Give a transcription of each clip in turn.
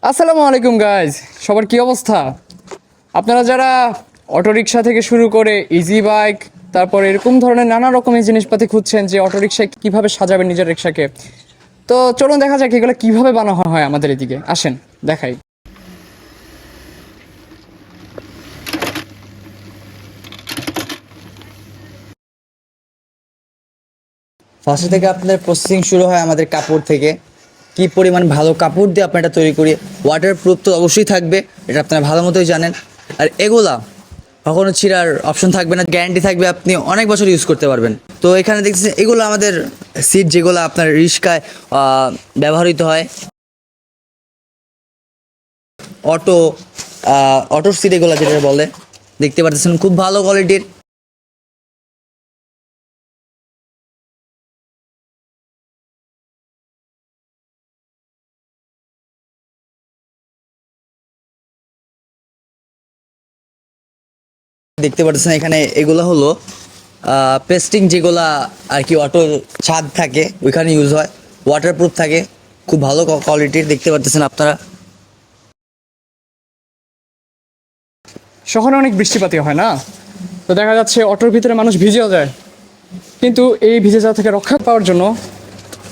আসসালামু আলাইকুম গাইজ, সবার কি অবস্থা? আপনারা যারা অটোরিকশা থেকে শুরু করে ইজি বাইক, তারপর এরকম ধরনের নানা রকমের জিনিসপাতি খুঁজছেন যে অটোরিকশায় কীভাবে সাজাবেন নিজের রিক্সাকে, তো চলুন দেখা যাক এগুলো কীভাবে বানানো হয় আমাদের এদিকে। আসেন দেখাই। ফার্স্ট থেকে আপনাদের প্রসেসিং শুরু হয় আমাদের কাপড় থেকে। কি পরিমাণ ভালো কাপড় দিয়ে আপনারা এটা তৈরি করি, ওয়াটার প্রুফ তো অবশ্যই থাকবে, এটা আপনারা ভালো মতোই জানেন। আর এগুলা কখনো ছিঁড়ার অপশন থাকবে না, গ্যারান্টি থাকবে, আপনি অনেক বছর ইউজ করতে পারবেন। তো এখানে দেখছেন এগুলো আমাদের সিট, যেগুলো আপনার রিক্সায় ব্যবহৃত হয়, অটো অটোর সিট এগুলো যেটা বলে, দেখতে পাচ্ছেন খুব ভালো কোয়ালিটির। দেখতে পাচ্ছেন এখানে এগুলো হলো পেস্টিং, যেগুলা আর কি অটো ছাদ থাকে ওইখানে ইউজ হয়, ওয়াটারপ্রুফ থাকে, খুব ভালো কোয়ালিটির। দেখতে পাচ্ছেন আপনারা। শহরে অনেক বৃষ্টিপাতি হয় না, তো দেখা যাচ্ছে অটোর ভিতরে মানুষ ভিজেও যায়, কিন্তু এই ভিজে যাওয়া থেকে রক্ষা পাওয়ার জন্য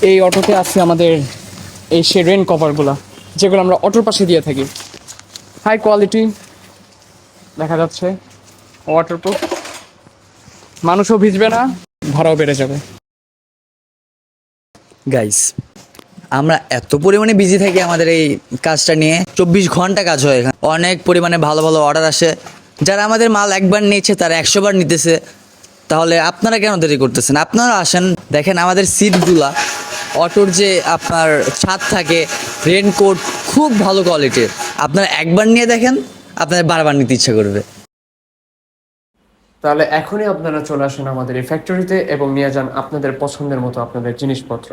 এই অটোতে আছে আমাদের এই সে রেন কভারগুলো, যেগুলো আমরা অটোর পাশে দিয়ে থাকি। হাই কোয়ালিটি, দেখা যাচ্ছে ওয়াটারপ্রুফ, মানুষও ভিজবে না, ভাড়াও বেড়ে যাবে। গাইস, আমরা এত পরিমাণে বিজি থাকি আমাদের এই কাজটা নিয়ে, 24 ঘন্টা কাজ হয় এখানে, অনেক পরিমাণে ভালো ভালো অর্ডার আসে। যারা আমাদের মাল একবার নিয়েছে তারা 100বার নিতেছে। তাহলে আপনারা কেন দেরি করতেছেন? আপনারা আসেন, দেখেন আমাদের সিটগুলা, অটোর যে আপনার ছাদ থাকে, রেনকোট, খুব ভালো কোয়ালিটির। আপনারা একবার নিয়ে দেখেন, আপনাদের বারবার নিতে ইচ্ছা করবে। তাহলে এখনই আপনারা চলে আসেন আমাদের এই ফ্যাক্টরিতে এবং নিয়ে যান আপনাদের পছন্দের মতো আপনাদের জিনিসপত্র।